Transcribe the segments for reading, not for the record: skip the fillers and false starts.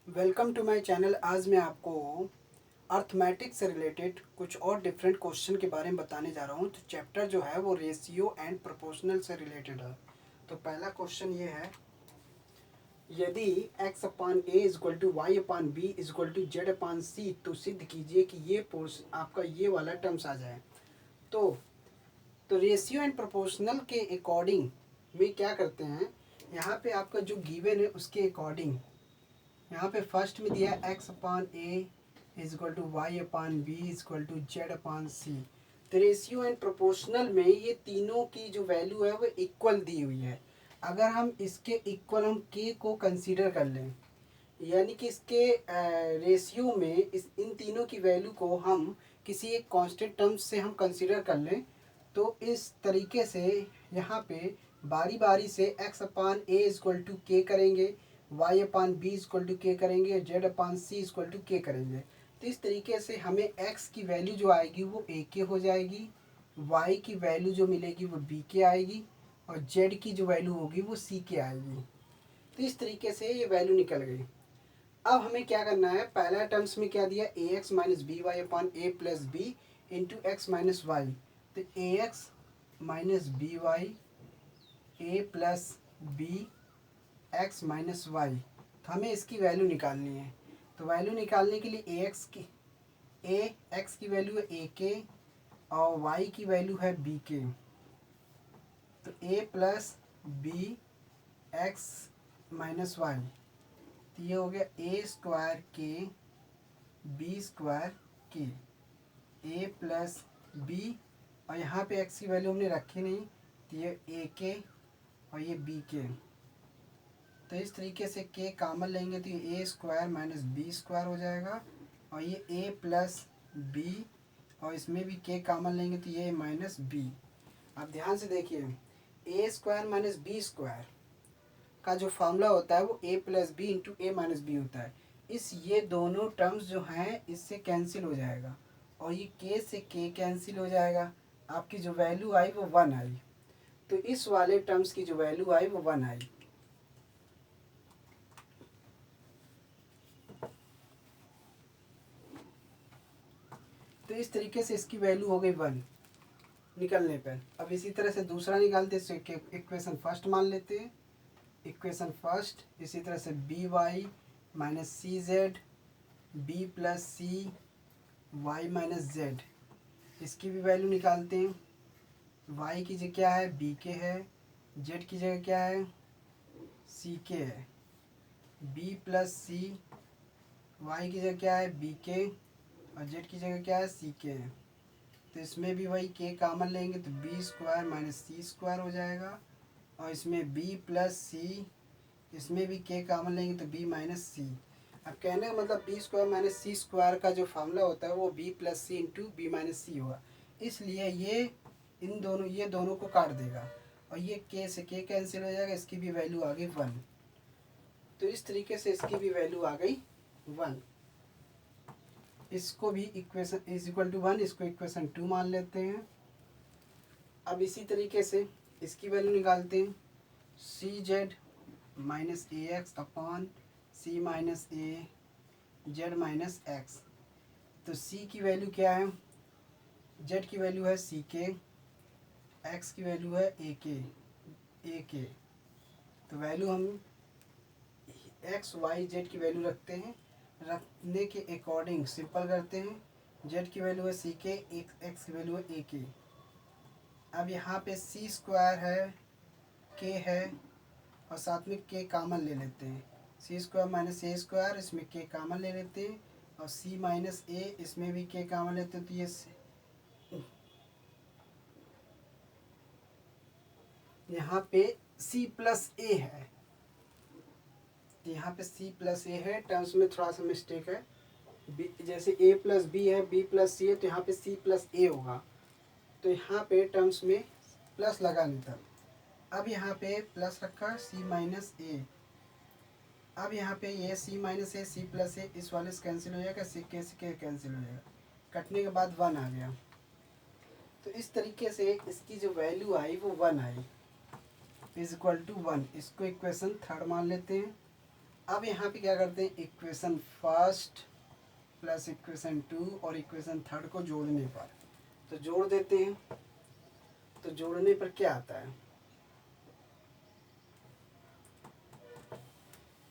Welcome to my channel. आज मैं आपको अर्थमेटिक से रिलेटेड कुछ और डिफरेंट क्वेश्चन के बारे में बताने जा रहा हूँ। तो चैप्टर जो है वो रेशियो एंड प्रोपोर्शनल से रिलेटेड है। तो पहला क्वेश्चन ये है, यदि x upon A equal to y upon B equal to z upon c, तो सिद्ध कीजिए कि ये पोर्शन आपका ये वाला टर्म्स आ जाए। तो रेशियो एंड प्रोपोर्शनल के अकॉर्डिंग में क्या करते हैं, यहाँ पे आपका जो गिवन है उसके अकॉर्डिंग यहाँ पे फर्स्ट में दिया है x upon a is equal to y upon b is equal to z upon c. तो रेशियो एंड प्रोपोर्शनल में ये तीनों की जो वैल्यू है वो इक्वल दी हुई है। अगर हम इसके इक्वल हम k को कंसीडर कर लें, यानी कि इसके रेशियो में इन तीनों की वैल्यू को हम किसी एक कांस्टेंट टर्म्स से हम कंसीडर कर लें, तो इस तरीके से यहाँ पे बारी बारी से x upon A equal to K करेंगे, y upon B equal to K करेंगे, z upon C equal to K करेंगे। तो इस तरीके से हमें x की वैल्यू जो आएगी वो ए के हो जाएगी, y की वैल्यू जो मिलेगी वो बी के आएगी और z की जो वैल्यू होगी वो सी के आएगी। तो इस तरीके से ये वैल्यू निकल गई। अब हमें क्या करना है, पहला टर्म्स में क्या दिया, a x minus b y upon a plus b into x minus y. तो a x minus b y a plus b x minus y. तो हमें इसकी वैल्यू निकालनी है। तो वैल्यू निकालने के लिए ए एक्स की वैल्यू है ए के और वाई की वैल्यू है बी के। तो a plus b x minus y, तो ये हो गया ए स्क्वायर के बी स्क्वायर के, ए प्लस बी और यहाँ पे एक्स की वैल्यू हमने रखी नहीं, तो ये ए के और ये बी के। तो इस तरीके से के कॉमन लेंगे तो ये ए स्क्वायर माइनस बी स्क्वायर हो जाएगा और ये ए प्लस बी और इसमें भी के कॉमन लेंगे तो ये माइनस बी। अब ध्यान से देखिए, ए स्क्वायर माइनस बी स्क्वायर का जो फॉर्मूला होता है वो ए प्लस बी इंटू ए माइनस बी होता है। ये दोनों टर्म्स जो हैं इससे कैंसिल हो जाएगा और ये के से के कैंसिल हो जाएगा। आपकी जो वैल्यू आई वो 1 आई। तो इस वाले टर्म्स की जो वैल्यू आई वो 1 आई। तो इस तरीके से इसकी वैल्यू हो गई 1 निकलने पर। अब इसी तरह से दूसरा निकालते हैं, इक्वेशन फर्स्ट मान लेते हैं। इक्वेशन फर्स्ट इसी तरह से B y minus c z b plus c y minus Z, इसकी भी वैल्यू निकालते हैं। वाई की जगह क्या है, बी के है, जेड की जगह क्या है, सी के है। बी प्लस सी, वाई की जगह क्या है, बी के और जेड की जगह क्या है, सी के है। तो इसमें भी वही के कॉमन लेंगे तो B square minus C square हो जाएगा और इसमें बी प्लस सी, इसमें भी के कॉमन लेंगे तो बी माइनस सी। अब कहने का मतलब B square minus C square का जो फार्मूला होता है वो बी प्लस सी इंटू बी माइनस सी होगा, इसलिए ये दोनों को काट देगा और ये के से के कैंसिल हो जाएगा। इसकी भी वैल्यू आ गई 1। तो इस तरीके से इसकी भी वैल्यू आ गई 1। इसको भी इक्वेशन इज इक्वल टू 1, इसको इक्वेशन 2 मान लेते हैं। अब इसी तरीके से इसकी वैल्यू निकालते हैं, सी z minus a x upon C minus A Z minus x. तो सी की वैल्यू क्या है, जेड की वैल्यू है सी के, एक्स की वैल्यू है ए के। तो वैल्यू हम एक्स वाई जेड की वैल्यू रखते हैं, रखने के अकॉर्डिंग सिंपल करते हैं। जेड की वैल्यू है सी के, एक्स की वैल्यू है ए के। अब यहाँ पे सी स्क्वायर है, के है और साथ में के कॉमन ले लेते हैं। सी स्क्वायर माइनस ए स्क्वायर, इसमें के कॉमन ले लेते हैं और सी माइनस ए, इसमें भी के कॉमन लेते हैं। तो ये यहाँ पे सी प्लस ए है, तो यहाँ पे सी प्लस ए है। टर्म्स में थोड़ा सा मिस्टेक है, जैसे ए प्लस बी है, बी प्लस सी है, तो यहाँ पे सी प्लस ए होगा। तो यहाँ पे टर्म्स में प्लस लगा नहीं था, अब यहाँ पे प्लस रखा सी माइनस ए। अब यहाँ पे ये सी माइनस ए सी प्लस ए इस वाले से कैंसिल हो जाएगा, सी के कैंसिल हो जाएगा, कटने के बाद 1 आ गया। तो इस तरीके से इसकी जो वैल्यू आई वो 1 आई इज इक्वल टू 1। इसको इक्वेशन थर्ड मान लेते हैं। अब यहाँ पे क्या करते हैं, इक्वेशन फर्स्ट प्लस इक्वेशन 2 और इक्वेशन थर्ड को जोड़ने पर, तो जोड़ देते हैं। तो जोड़ने पर क्या आता है,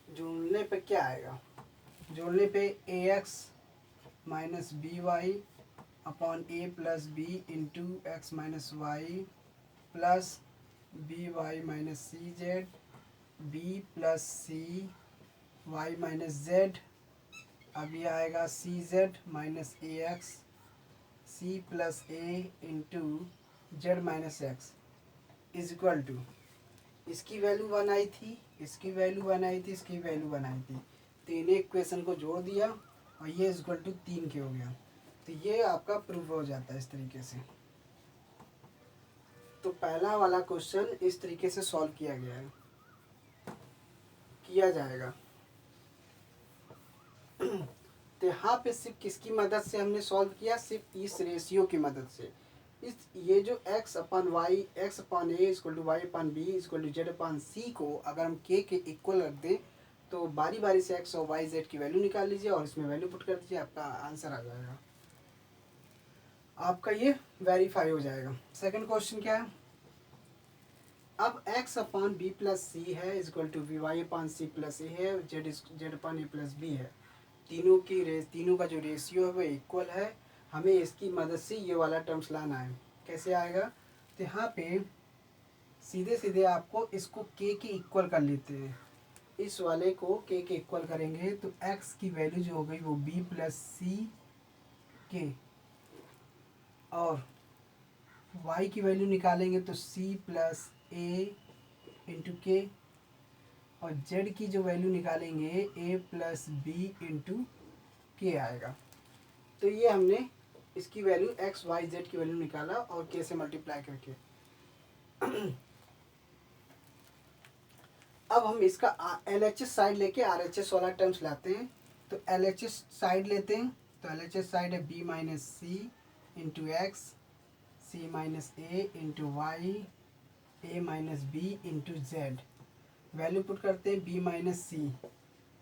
जोड़ने पे क्या आएगा, जोड़ने पे a x minus b y upon a plus b into x minus y plus b y minus c z b plus c y minus z. अब ये आएगा c z minus a x c plus a into z minus x is equal to, इसकी value 1 आई थी, इसकी value 1 आई थी, इसकी वैल्यू 1 आई थी, तो इन्हें इक्वेशन को जोड़ दिया और ये इज इक्वल टू 3 के हो गया। तो ये आपका प्रूफ हो जाता है इस तरीके से। तो पहला वाला क्वेश्चन इस तरीके से सॉल्व किया गया है, किया जाएगा। तो यहाँ पे सिर्फ किसकी मदद से हमने सॉल्व किया, सिर्फ इस रेशियो की मदद से। इस ये जो x upon y, x upon a equal to y upon b equal to z upon c को अगर हम k के इक्वल रख दें तो बारी बारी से x और y z की वैल्यू निकाल लीजिए और इसमें वैल्यू पुट कर दीजिए, आपका आंसर आ जाएगा, आपका ये वेरीफाई हो जाएगा। सेकंड क्वेश्चन क्या है, अब x upon b plus c है equal to v y upon c plus a है, z upon a plus b है। तीनों का जो रेशियो है वो इक्वल है। हमें इसकी मदद से ये वाला टर्म्स लाना है। कैसे आएगा, तो यहाँ पे सीधे सीधे आपको इसको k के इक्वल कर लेते हैं। इस वाले को k के इक्वल करेंगे तो x की वैल्यू जो हो गई वो b प्लस सी के, और y की वैल्यू निकालेंगे तो c प्लस ए इंटू के, और z की जो वैल्यू निकालेंगे a प्लस बी इंटू के आएगा। तो ये हमने इसकी वैल्यू x y z की वैल्यू निकाला और k से मल्टीप्लाई करके। अब हम इसका LHS साइड लेके RHS वाला टर्म्स लाते हैं। तो LHS साइड लेते हैं, तो LHS साइड है b minus c into x c minus a into y a minus b into z. Value put करते हैं b माइनस सी,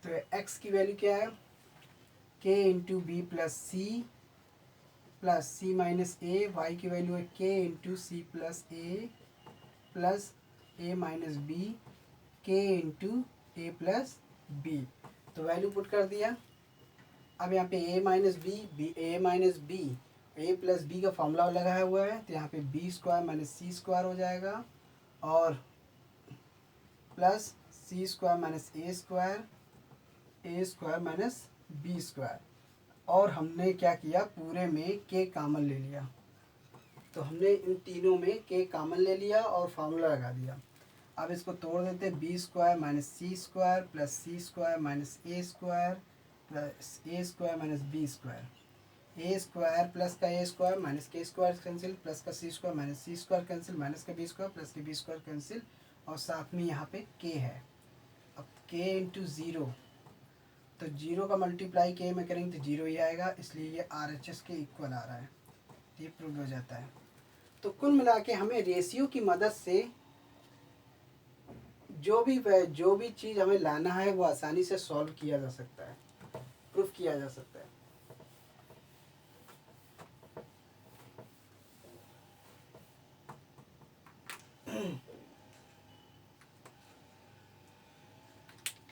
तो x की वैल्यू क्या है k into B plus C minus A, Y की value है k into C plus A minus B k into A plus B. तो value put कर दिया। अब यहाँ पे a minus B A minus B A plus B का formula लगाया हुआ है, तो यहाँ पे B square minus C square हो जाएगा और plus C square minus A square minus B square. और हमने क्या किया, पूरे में k कॉमन ले लिया, तो हमने इन तीनों में k कॉमन ले लिया और फार्मूला लगा दिया। अब इसको तोड़ देते हैं, B square minus C square plus C square minus A square plus A square minus B square, A square plus का ए स्क्वायर माइनस के स्क्वायर कैंसिल, प्लस का सी square minus C square cancel, minus का B square plus के b square cancel, और साथ में यहाँ पे k है। अब k इंटू ज़ीरो, तो जीरो का मल्टीप्लाई k में करेंगे तो जीरो ही आएगा, इसलिए ये RHS के इक्वल आ रहा है, ये प्रूव हो जाता है। तो कुल मिला के हमें रेशियो की मदद से जो भी चीज़ हमें लाना है वो आसानी से सॉल्व किया जा सकता है, प्रूफ किया जा सकता है।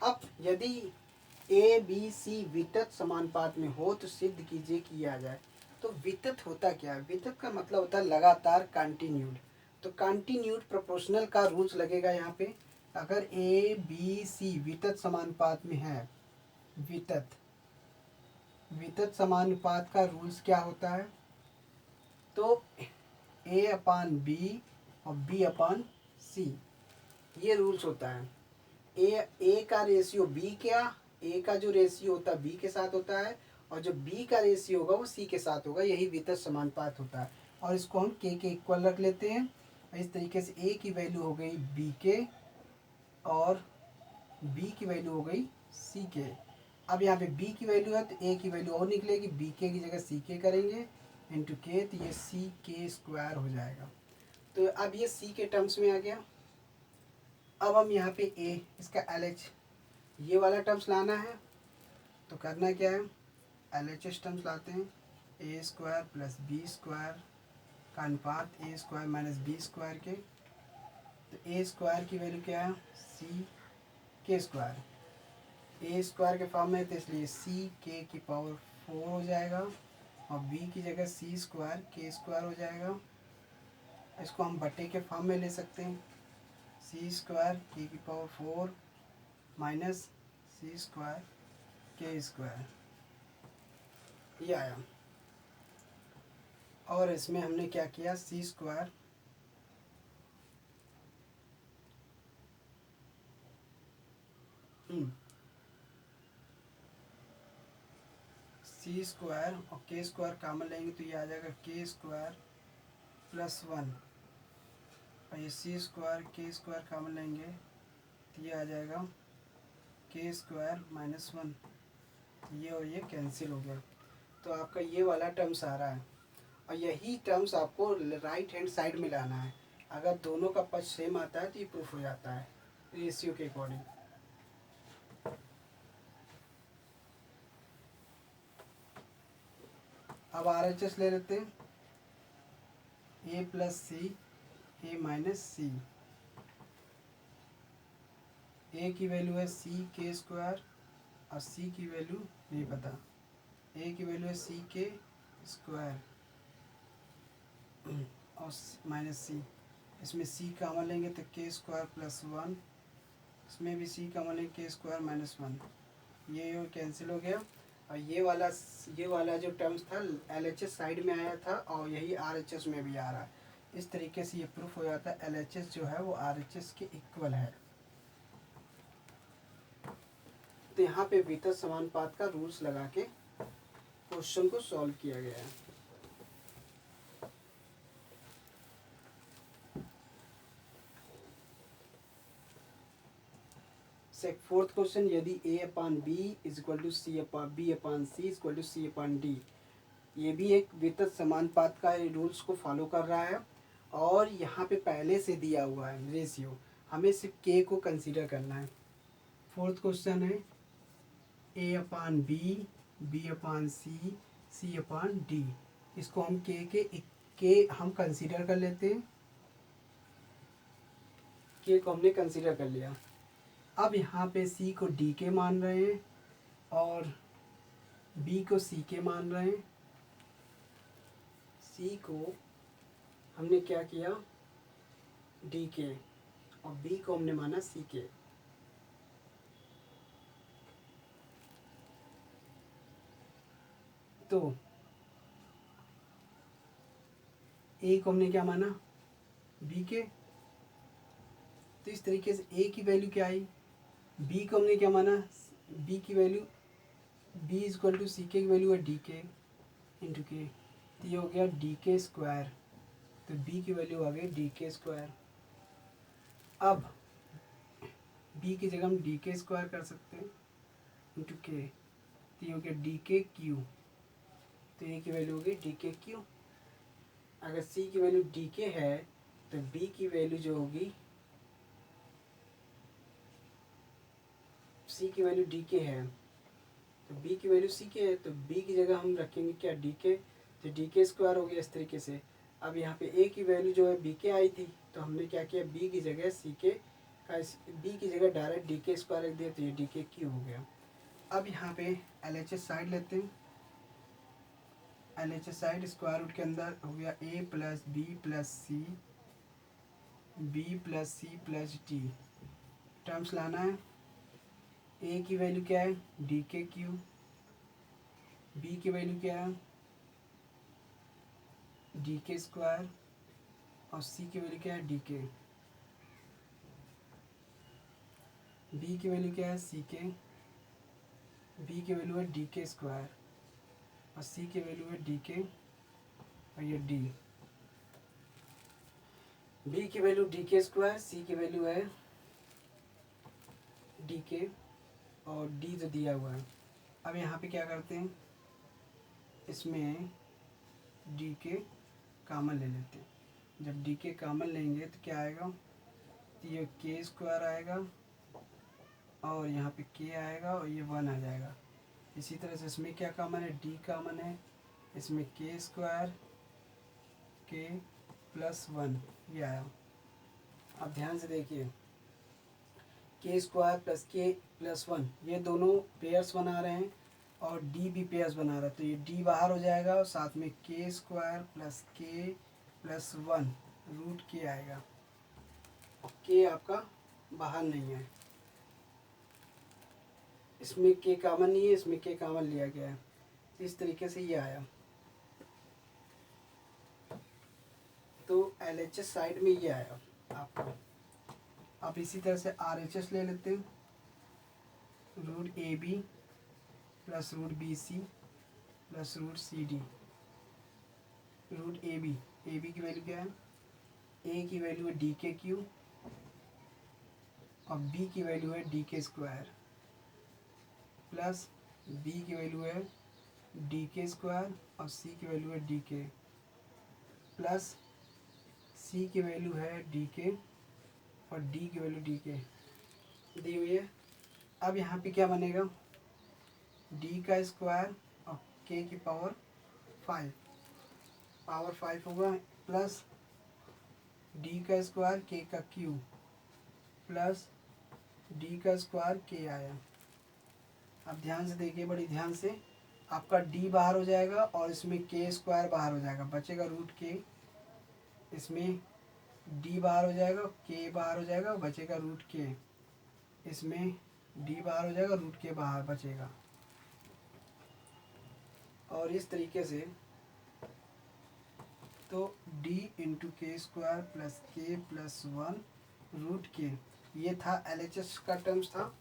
अब यदि ए बी सी वितत समानुपात में हो तो सिद्ध कीजिए कि यह आ जाए। तो वितत होता क्या है, वितत का मतलब होता है लगातार, कंटिन्यूड। तो कंटिन्यूड प्रोपोर्शनल का रूल्स लगेगा यहाँ पे। अगर ए बी सी वितत समानुपात में है, वितत समानुपात का रूल्स क्या होता है, तो ए अपान बी और बी अपान सी, ये रूल्स होता है। ए का रेशियो बी क्या, ए का जो रेशियो होता है बी के साथ होता है, और जो बी का रेशियो होगा वो सी के साथ होगा, यही वितत समानुपात होता है। और इसको हम के इक्वल रख लेते हैं। इस तरीके से ए की वैल्यू हो गई बी के और बी की वैल्यू हो गई सी के। अब यहाँ पे बी की वैल्यू है तो ए की वैल्यू और निकलेगी, बी के की जगह सी के करेंगे इंटू के, तो ये सी के स्क्वायर हो जाएगा। तो अब ये सी के टर्म्स में आ गया। अब हम यहाँ पे ए, इसका LH ये वाला टर्म्स लाना है तो करना क्या है, LHS टर्म्स लाते हैं, ए स्क्वायर प्लस बी स्क्वायर का अनुपात ए स्क्वायर माइनस बी स्क्वायर के। तो ए स्क्वायर की वैल्यू क्या है, सी के स्क्वायर, ए स्क्वायर के फॉर्म में है तो इसलिए सी के की पावर 4 हो जाएगा और बी की जगह सी स्क्वायर के स्क्वायर हो जाएगा। इसको हम बटे के फॉर्म में ले सकते हैं, सी स्क्वायर के की पावर 4 माइनस सी स्क्वायर के स्क्वायर, ये आया। और इसमें हमने क्या किया, सी स्क्वायर सी स्क्वायर और के स्क्वायर कॉमन लेंगे तो ये आ जाएगा के स्क्वायर प्लस 1 और ये सी स्क्वायर के स्क्वायर कॉमन लेंगे तो ये आ जाएगा के स्क्वायर माइनस 1। ये और ये कैंसिल हो गया तो आपका ये वाला टर्म्स आ रहा है। और यही टर्म्स आपको राइट हैंड साइड में लाना है। अगर दोनों का पक्ष सेम आता है तो ये प्रूफ हो जाता है रेशियो के अकॉर्डिंग। अब RHS ले लेते हैं, ए प्लस सी ए माइनस सी। ए की वैल्यू है सी के स्क्वायर और सी की वैल्यू नहीं पता, ए की वैल्यू है सी के स्क्वायर और माइनस सी। इसमें सी कॉमन लेंगे तो के स्क्वायर प्लस 1, इसमें भी सी कॉमन लेंगे के स्क्वायर माइनस 1, ये कैंसिल हो गया। और ये वाला जो टर्म्स था LHS साइड में आया था और यही RHS में भी आ रहा है। इस तरीके से ये प्रूफ हो जाता है LHS जो है वो RHS के इक्वल है। तो यहाँ पे वितथ समानुपात का रूल्स लगा के क्वेश्चन को सॉल्व किया गया है। फोर्थ क्वेश्चन, यदि A upon B is equal to C upon B upon C is equal to C upon D. ये भी एक वितथ समानुपात का रूल्स को फॉलो कर रहा है और यहाँ पे पहले से दिया हुआ है रेशियो, हमें सिर्फ के को कंसीडर करना है। फोर्थ क्वेश्चन है A upon B B upon C C upon D. इसको हम के हम कंसीडर कर लेते हैं, के को हमने कंसीडर कर लिया। अब यहाँ पे सी को डी के मान रहे हैं और बी को सी के मान रहे हैं। सी को हमने क्या किया, डी के, और बी को हमने माना सी के। तो ए को हमने क्या माना, बी के। तो इस तरीके से ए की वैल्यू क्या आई, बी को हमने क्या माना, बी की value b is equal to c के की वैल्यू है डी के इंटू के, तो ये हो गया डी के स्क्वायर। तो बी की वैल्यू आ गई डी के स्क्वायर। अब बी की जगह हम डी के स्क्वायर कर सकते हैं इंटू के, तो ये हो गया डी के क्यू। तो ए की वैल्यू हो गई डी के क्यू। अगर सी की वैल्यू डी के है तो बी की वैल्यू जो होगी, सी की वैल्यू डी के है तो बी की वैल्यू सी के है, तो बी की जगह हम रखेंगे क्या, डी के, तो डी के स्क्वायर हो गया इस तरीके से। अब यहाँ पे ए की वैल्यू जो है बी के आई थी तो हमने क्या किया, बी की जगह सी के का, बी की जगह डायरेक्ट डी के स्क्वायर रख दिया तो ये डी के क्यू हो गया। अब यहाँ पे LHS साइड लेते हैं, LHS साइड स्क्वायर रूट के अंदर हो गया a plus b plus c b plus c plus d. Terms लाना है, ए की वैल्यू क्या है, डी के क्यू, बी की वैल्यू क्या है, डी के स्क्वायर, और सी की वैल्यू क्या है, डी के। बी की वैल्यू क्या है, सी के, बी की वैल्यू है डी के स्क्वायर और सी की वैल्यू है डी के और ये डी। बी की वैल्यू डी के स्क्वायर, सी की वैल्यू है डी के और डी तो दिया हुआ है। अब यहाँ पे क्या करते हैं, इसमें डी के कॉमन ले लेते हैं। जब डी के कॉमन लेंगे तो क्या आएगा, तो ये के स्क्वायर आएगा और यहाँ पे के आएगा और ये 1 आ जाएगा। इसी तरह से इसमें क्या कॉमन है, डी कॉमन है, इसमें के स्क्वायर के प्लस 1 ये आया। अब ध्यान से देखिए, के स्क्वायर प्लस के प्लस 1 ये दोनों पेयर्स बना रहे हैं और डी भी पेयर्स बना रहा है, तो ये डी बाहर हो जाएगा और साथ में के स्क्वायर प्लस के प्लस 1 रूट के आएगा। के आपका बाहर नहीं है, इसमें के कॉमन नहीं है, इसमें के कॉमन लिया गया है। इस तरीके से ये आया। तो LHS साइड में ये आया आपका। अब इसी तरह से RHS ले लेते हैं, root AB plus root BC plus root CD। Root AB की वैल्यू क्या है, A की वैल्यू है DK³ और B की वैल्यू है DK स्क्वायर प्लस B की वैल्यू है DK स्क्वायर और C की वैल्यू है DK प्लस C की वैल्यू है DK और D की वैल्यू DK दी हुई है। अब यहाँ पे क्या बनेगा, D का स्क्वायर और K की पावर 5 होगा प्लस D का स्क्वायर K का क्यूब प्लस D का स्क्वायर K आया। अब ध्यान से देखिए, बड़ी ध्यान से, आपका D बाहर हो जाएगा और इसमें K स्क्वायर बाहर हो जाएगा, बचेगा रूट K। इसमें D बाहर हो जाएगा, K बाहर हो जाएगा, बचेगा रूट K। इसमें D बाहर हो जाएगा, रूट K बाहर बचेगा। और इस तरीके से तो D into K square plus K plus 1 root K, ये था LHS का टर्म्स था।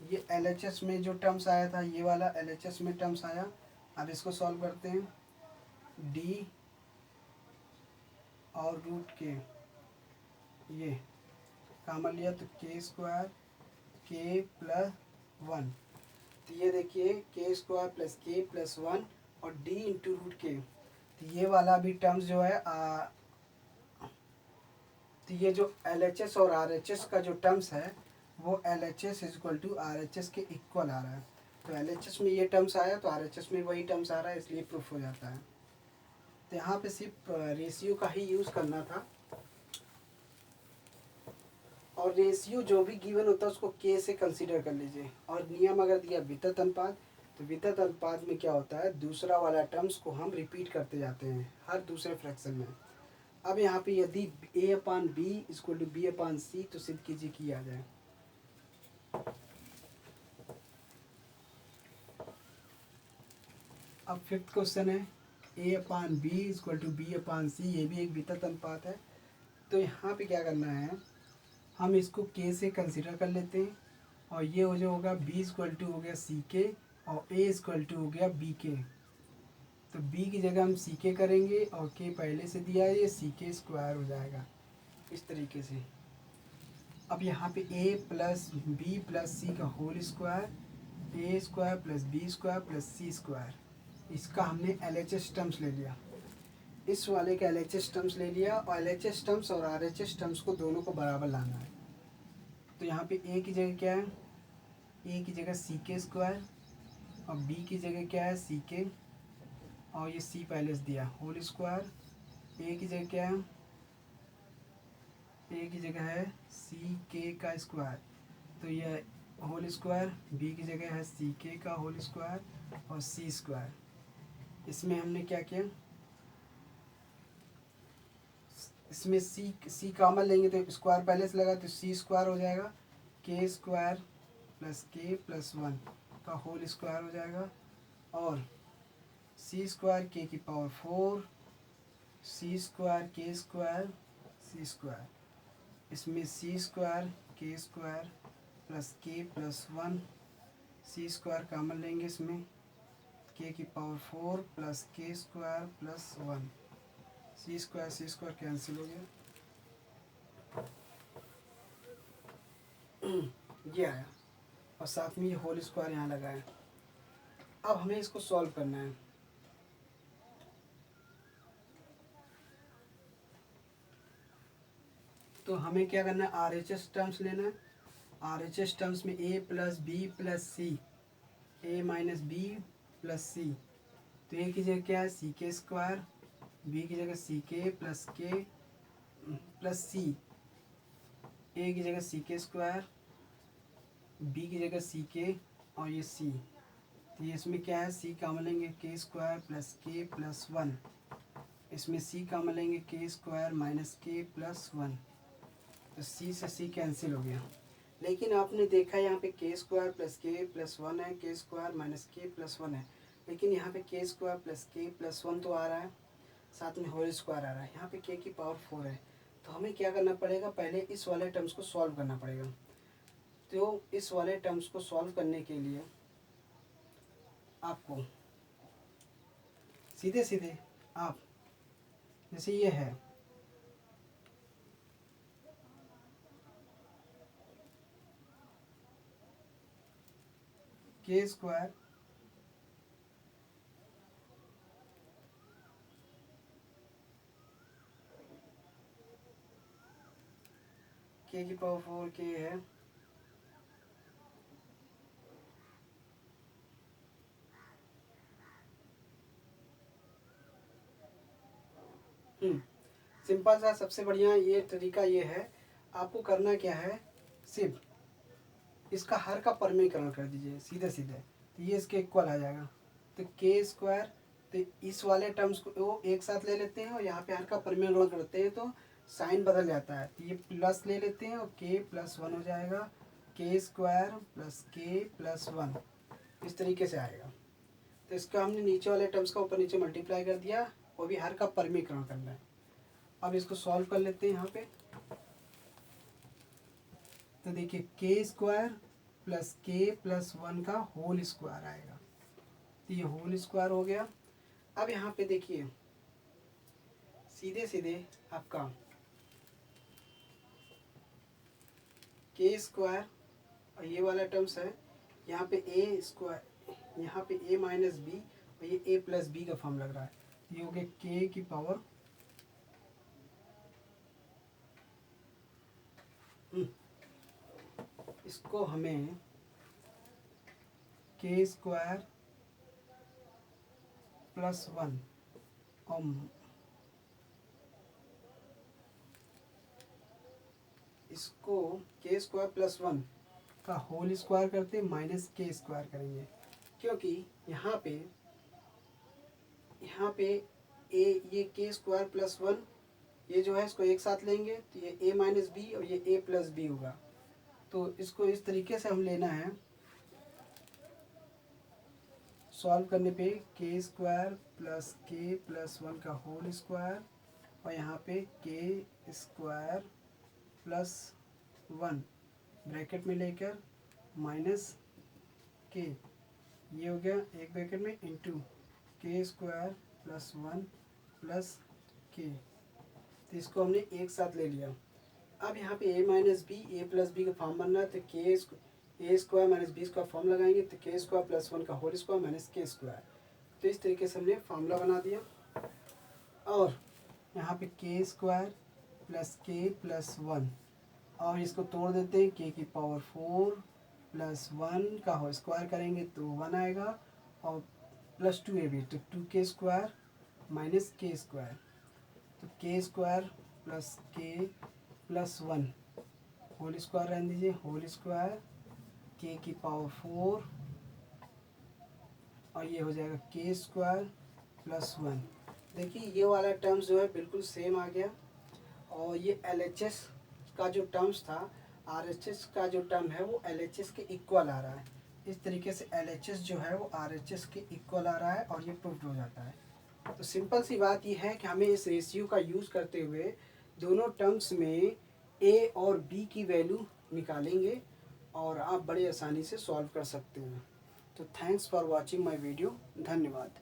ये LHS में जो टर्म्स आया था, ये वाला LHS में टर्म्स आया। अब इसको सॉल्व करते हैं, D और रूट K ये कॉमन लिया तो के स्क्वायर के प्लस 1, तो ये देखिए के स्क्वायर प्लस के प्लस 1 और D इंटू रूट के, तो ये वाला भी टर्म्स जो है तो ये जो LHS और RHS का जो टर्म्स है वो LHS इक्वल टू RHS के इक्वल आ रहा है। तो LHS में ये टर्म्स आया तो RHS में वही टर्म्स आ रहा है, इसलिए प्रूफ हो जाता है। तो यहाँ पे सिर्फ रेशियो का ही यूज़ करना था, और रेशियो जो भी गिवन होता है उसको के से कंसीडर कर लीजिए। और नियम अगर दिया वितत अनुपात, तो वितत अनुपात में क्या होता है, दूसरा वाला टर्म्स को हम रिपीट करते जाते हैं हर दूसरे फ्रैक्शन में। अब यहाँ पे यदि A/B इक्वल टू B/C तो सिद्ध कीजिए कि आ जाए। अब फिफ्थ क्वेश्चन है A/B इक्वल टू B/C, ये भी एक वितत अनुपात है। तो यहाँ पे क्या करना है, हम इसको के से कंसीडर कर लेते हैं और ये हो जो होगा B इक्वल टू हो गया CK और A इक्वल टू हो गया BK। तो B की जगह हम CK करेंगे और K पहले से दिया है, ये CK स्क्वायर हो जाएगा इस तरीके से। अब यहाँ पे A plus B plus C का whole square, A square plus B square plus C square, इसका हमने LHS टर्म्स ले लिया, इस वाले का LHS टर्म्स ले लिया। और LHS टर्म्स और RHS टर्म्स को दोनों को बराबर लाना है। तो यहाँ पे A की जगह क्या है, A की जगह CK स्क्वायर और B की जगह क्या है CK और ये C पहले से दिया होल स्क्वायर। A की जगह क्या है, A की जगह है CK का स्क्वायर, तो ये होल स्क्वायर। B की जगह है CK का होल स्क्वायर और C स्क्वायर। इसमें हमने क्या किया, इसमें C कॉमन लेंगे तो स्क्वायर पहले से लगा तो C स्क्वायर हो जाएगा, K square plus K plus 1 का होल स्क्वायर हो जाएगा और C स्क्वायर K की power 4 C square K square C square. इसमें C square K square plus K plus 1 C square common लेंगे, इसमें K की power 4 plus K square plus 1, C square cancel हो गया, ये आया और साथ में ये होल स्क्वायर यहाँ लगा है। अब हमें इसको सॉल्व करना है। तो हमें क्या करना है, RHS टर्म्स लेना है RHS टर्म्स में a plus b plus c, a minus b plus c, तो a की जगह क्या है सी के स्क्वायर, b की जगह सी के प्लस सी, a की जगह सी के स्क्वायर, b की जगह सी के और ये c, तो ये इसमें क्या है c कॉमन लेंगे के स्क्वायर प्लस के प्लस वन, इसमें c कॉमन लेंगे के स्क्वायर माइनस के प्लस वन, तो c से c कैंसिल हो गया। लेकिन आपने देखा यहाँ पे के स्क्वायर प्लस के प्लस वन है, के स्क्वायर माइनस के प्लस वन है, लेकिन यहाँ पे के स्क्वायर प्लस के प्लस वन तो आ रहा है, साथ में होल स्क्वायर आ रहा है, यहाँ पे के की पावर 4 है। तो हमें क्या करना पड़ेगा, पहले इस वाले टर्म्स को सॉल्व करना पड़ेगा। तो इस वाले टर्म्स को सॉल्व करने के लिए आपको सीधे सीधे आप जैसे ये है के स्क्वायर के की पावर 4 के है, सिंपल सा सबसे बढ़िया ये तरीका ये है। आपको करना क्या है, सिर्फ इसका हर का परमीकरण कर दीजिए सीधे सीधे, तो ये इसके इक्वल आ जाएगा। तो के स्क्वायर, तो इस वाले टर्म्स को वो एक साथ ले लेते हैं और यहाँ पे हर का परमीकरण करते हैं तो साइन बदल जाता है, तो ये प्लस ले लेते हैं और के प्लस वन हो जाएगा, के स्क्वायर प्लस के प्लस वन, इस तरीके से आएगा। तो इसका हमने नीचे वाले टर्म्स का ऊपर नीचे मल्टीप्लाई कर दिया, वो भी हर का परमीकरण करना है। अब इसको सॉल्व कर लेते हैं यहाँ पे, तो देखिए के स्क्वायर प्लस के प्लस वन का होल स्क्वायर आएगा, तो ये होल स्क्वायर हो गया। अब यहाँ पे देखिए सीधे सीधे आपका के स्क्वायर और ये वाला टर्म्स है, यहाँ पे ए स्क्वायर, यहाँ पे ए माइनस बी और ये ए प्लस बी का फॉर्म लग रहा है, ये हो गया के की पावर इसको हमें के स्क्वायर प्लस वन और इसको के स्क्वायर प्लस वन का होल स्क्वायर करते माइनस के स्क्वायर करेंगे, क्योंकि यहाँ पे ए ये के स्क्वायर प्लस वन ये जो है इसको एक साथ लेंगे तो ये ए माइनस बी और ये ए प्लस बी होगा। तो इसको इस तरीके से हम लेना है, सॉल्व करने पे के स्क्वायर प्लस के प्लस वन का होल स्क्वायर और यहाँ पे के स्क्वायर प्लस वन ब्रैकेट में लेकर माइनस के, ये हो गया एक ब्रैकेट में into K square plus one plus के, तो इसको हमने एक साथ ले लिया। अब यहाँ पे ए minus B A plus B का फॉर्म बनना है, तो के ए स्क्वायर माइनस बी का फॉर्म लगाएंगे, तो के स्क्वायर प्लस वन का होल स्क्वायर माइनस के स्क्वायर, तो इस तरीके से हमने फार्मूला बना दिया। और यहाँ पे के स्क्वायर प्लस के प्लस वन और इसको तोड़ देते हैं, के की पावर 4 प्लस वन का होल स्क्वायर करेंगे तो वन आएगा और प्लस टू ए भी, तो टू के स्क्वायर माइनस के स्क्वायर, तो के स्क्वायर प्लस के प्लस वन होल स्क्वायर रहने दीजिए, होल स्क्वायर के की पावर 4 और ये हो जाएगा के स्क्वायर प्लस वन। देखिए ये वाला टर्म्स जो है बिल्कुल सेम आ गया, और ये LHS का जो टर्म्स था RHS का जो टर्म है वो LHS के इक्वल आ रहा है। इस तरीके से LHS जो है वो RHS के इक्वल आ रहा है और ये प्रूव्ड हो जाता है। तो सिंपल सी बात ये है कि हमें इस रेशियो का यूज़ करते हुए दोनों टर्म्स में A और B की वैल्यू निकालेंगे और आप बड़े आसानी से सॉल्व कर सकते हैं। तो thanks for watching my video, धन्यवाद।